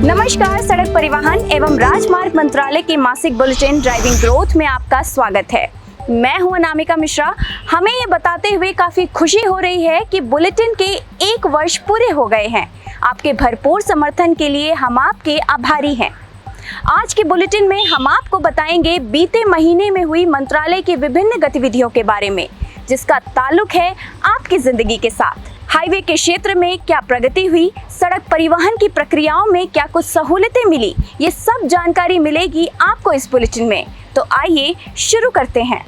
नमस्कार, सड़क परिवहन एवं राजमार्ग मंत्रालय के मासिक बुलेटिन ड्राइविंग ग्रोथ में आपका स्वागत है। मैं हूं अनामिका मिश्रा। हमें ये बताते हुए काफी खुशी हो रही है कि बुलेटिन के 1 वर्ष पूरे हो गए हैं। आपके भरपूर समर्थन के लिए हम आपके आभारी हैं। आज के बुलेटिन में हम आपको बताएंगे बीते महीने में हुई मंत्रालय की विभिन्न गतिविधियों के बारे में, जिसका ताल्लुक है आपकी जिंदगी के साथ। हाईवे के क्षेत्र में क्या प्रगति हुई, सड़क परिवहन की प्रक्रियाओं में क्या कुछ सहूलतें मिली, ये सब जानकारी मिलेगी आपको इस बुलेटिन में। तो आइए शुरू करते हैं।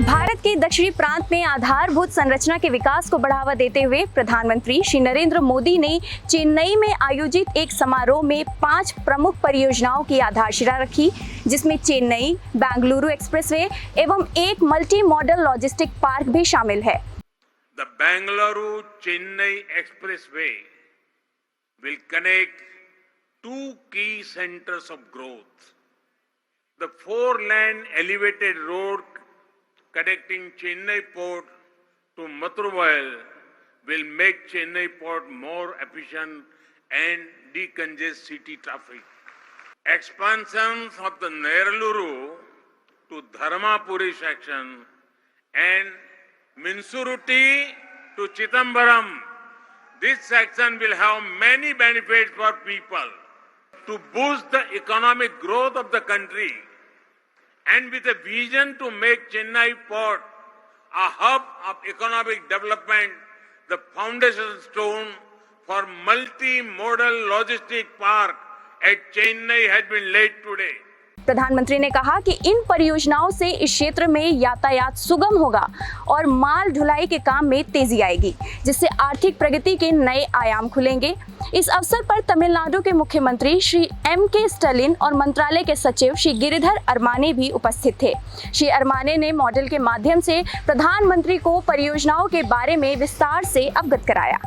भारत के दक्षिणी प्रांत में आधारभूत संरचना के विकास को बढ़ावा देते हुए प्रधानमंत्री श्री नरेंद्र मोदी ने चेन्नई में आयोजित एक समारोह में 5 प्रमुख परियोजनाओं की आधारशिला रखी, जिसमें चेन्नई बेंगलुरु एक्सप्रेसवे एवं एक मल्टी मॉडल लॉजिस्टिक पार्क भी शामिल है। The Bangalore-Chennai Expressway will connect 2 key centers of growth. The 4-lane elevated road connecting Chennai Port to Mathuravail will make Chennai Port more efficient and decongest city traffic. Expansions of the Neraluru to Dharmapuri section and Minsuruti to Chidambaram. This section will have many benefits for people to boost the economic growth of the country, and with a vision to make Chennai Port a hub of economic development, the foundation stone for multi-modal logistic park at Chennai has been laid today. प्रधानमंत्री ने कहा कि इन परियोजनाओं से इस क्षेत्र में यातायात सुगम होगा और माल ढुलाई के काम में तेजी आएगी, जिससे आर्थिक प्रगति के नए आयाम खुलेंगे। इस अवसर पर तमिलनाडु के मुख्यमंत्री श्री M.K. स्टालिन और मंत्रालय के सचिव श्री गिरिधर अरमाने भी उपस्थित थे। श्री अरमाने ने मॉडल के माध्यम से प्रधानमंत्री को परियोजनाओं के बारे में विस्तार से अवगत कराया।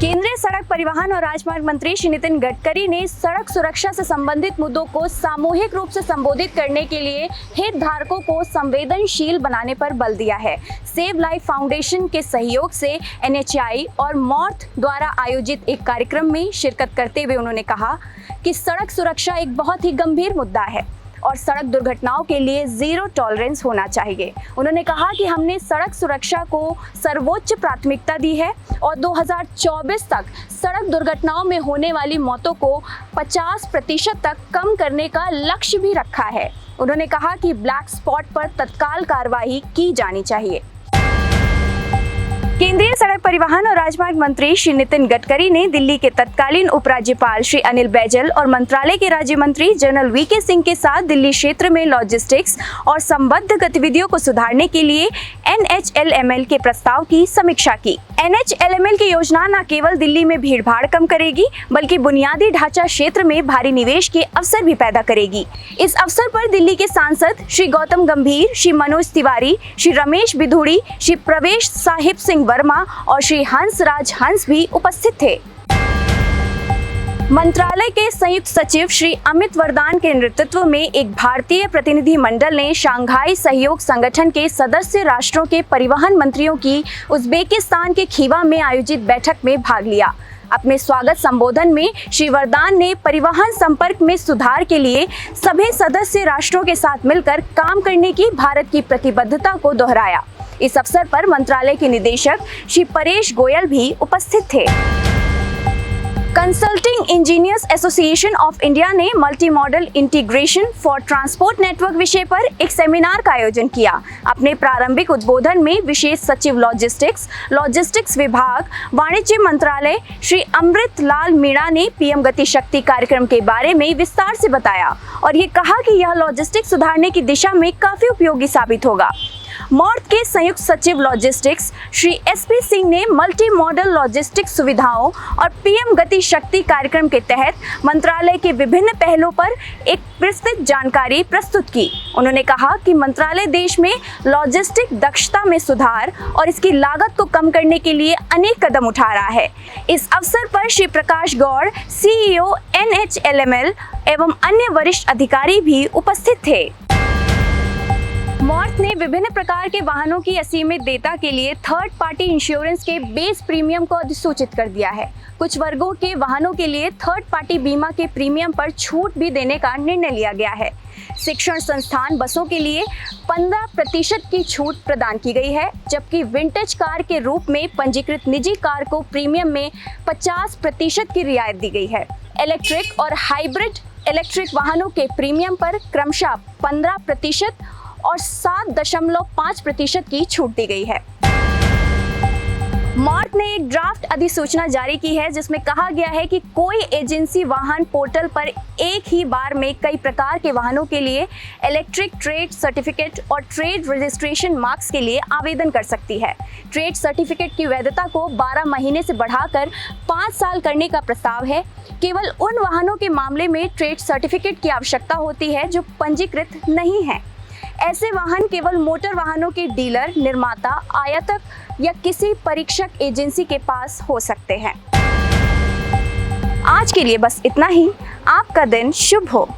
केंद्रीय सड़क परिवहन और राजमार्ग मंत्री श्री नितिन गडकरी ने सड़क सुरक्षा से संबंधित मुद्दों को सामूहिक रूप से संबोधित करने के लिए हितधारकों को संवेदनशील बनाने पर बल दिया है। सेव लाइफ फाउंडेशन के सहयोग से NHAI और मॉर्थ द्वारा आयोजित एक कार्यक्रम में शिरकत करते हुए उन्होंने कहा कि सड़क सुरक्षा एक बहुत ही गंभीर मुद्दा है और सड़क दुर्घटनाओं के लिए 0 टॉलरेंस होना चाहिए। उन्होंने कहा कि हमने सड़क सुरक्षा को सर्वोच्च प्राथमिकता दी है और 2024 तक सड़क दुर्घटनाओं में होने वाली मौतों को 50% तक कम करने का लक्ष्य भी रखा है। उन्होंने कहा कि ब्लैक स्पॉट पर तत्काल कार्रवाई की जानी चाहिए। केंद्रीय सड़क परिवहन और राजमार्ग मंत्री श्री नितिन गडकरी ने दिल्ली के तत्कालीन उपराज्यपाल श्री अनिल बैजल और मंत्रालय के राज्य मंत्री जनरल VK सिंह के साथ दिल्ली क्षेत्र में लॉजिस्टिक्स और संबद्ध गतिविधियों को सुधारने के लिए NHLML के प्रस्ताव की समीक्षा की। NHLML की योजना न केवल दिल्ली में भीड़भाड़ कम करेगी, बल्कि बुनियादी ढांचा क्षेत्र में भारी निवेश के अवसर भी पैदा करेगी। इस अवसर पर दिल्ली के सांसद श्री गौतम गंभीर, श्री मनोज तिवारी, श्री रमेश बिधूड़ी, श्री प्रवेश साहिब सिंह वर्मा और श्री हंसराज हंस भी उपस्थित थे। मंत्रालय के संयुक्त सचिव श्री अमित वर्दान के नेतृत्व में एक भारतीय प्रतिनिधि मंडल ने शंघाई सहयोग संगठन के सदस्य राष्ट्रों के परिवहन मंत्रियों की उज्बेकिस्तान के खीवा में आयोजित बैठक में भाग लिया। अपने स्वागत संबोधन में श्री वर्दान ने परिवहन संपर्क में सुधार के लिए सभी सदस्य राष्ट्रों के साथ मिलकर काम करने की भारत की प्रतिबद्धता को दोहराया। इस अवसर पर मंत्रालय के निदेशक श्री परेश गोयल भी उपस्थित थे। Consulting engineers association of India ने multi modal integration for transport network विषय पर एक सेमिनार का आयोजन किया। अपने प्रारंभिक उद्बोधन में विशेष सचिव लॉजिस्टिक्स विभाग, वाणिज्य मंत्रालय श्री अमृत लाल मीणा ने PM गति शक्ति कार्यक्रम के बारे में विस्तार से बताया और ये कहा कि यह लॉजिस्टिक्स सुधारने की दिशा में काफी उपयोगी साबित होगा। मॉर्थ के संयुक्त सचिव लॉजिस्टिक्स श्री SP सिंह ने मल्टी मॉडल लॉजिस्टिक्स सुविधाओं और PM गति शक्ति कार्यक्रम के तहत मंत्रालय के विभिन्न पहलों पर एक विस्तृत जानकारी प्रस्तुत की। उन्होंने कहा कि मंत्रालय देश में लॉजिस्टिक दक्षता में सुधार और इसकी लागत को कम करने के लिए अनेक कदम उठा रहा है। इस अवसर पर श्री प्रकाश गौड़, CEO NHLML एवं अन्य वरिष्ठ अधिकारी भी उपस्थित थे। मॉर्थ मार्क ने विभिन्न प्रकार के वाहनों की असीमित देयता के लिए थर्ड पार्टी इंश्योरेंस के बेस प्रीमियम को अधिसूचित कर दिया है। कुछ वर्गों के वाहनों के लिए थर्ड पार्टी बीमा के प्रीमियम पर छूट भी देने का निर्णय लिया गया है। शिक्षण संस्थान बसों के लिए 15% की छूट प्रदान की गई है, जबकि विंटेज कार के रूप में पंजीकृत निजी कार को प्रीमियम में 50% की रियायत दी गई है। इलेक्ट्रिक और हाइब्रिड इलेक्ट्रिक वाहनों के प्रीमियम पर क्रमशः 15% और 7.5% की छूट दी गई है। मार्क ने एक ड्राफ्ट अधिसूचना जारी की है जिसमें कहा गया है कि कोई एजेंसी वाहन पोर्टल पर एक ही बार में कई प्रकार के वाहनों के लिए इलेक्ट्रिक ट्रेड सर्टिफिकेट और ट्रेड रजिस्ट्रेशन मार्क्स के लिए आवेदन कर सकती है। ट्रेड सर्टिफिकेट की वैधता को 12 महीने से बढ़ाकर 5 साल करने का प्रस्ताव है। केवल उन वाहनों के मामले में ट्रेड सर्टिफिकेट की आवश्यकता होती है जो पंजीकृत नहीं है। ऐसे वाहन केवल मोटर वाहनों के डीलर, निर्माता, आयातक या किसी परीक्षक एजेंसी के पास हो सकते हैं। आज के लिए बस इतना ही। आपका दिन शुभ हो।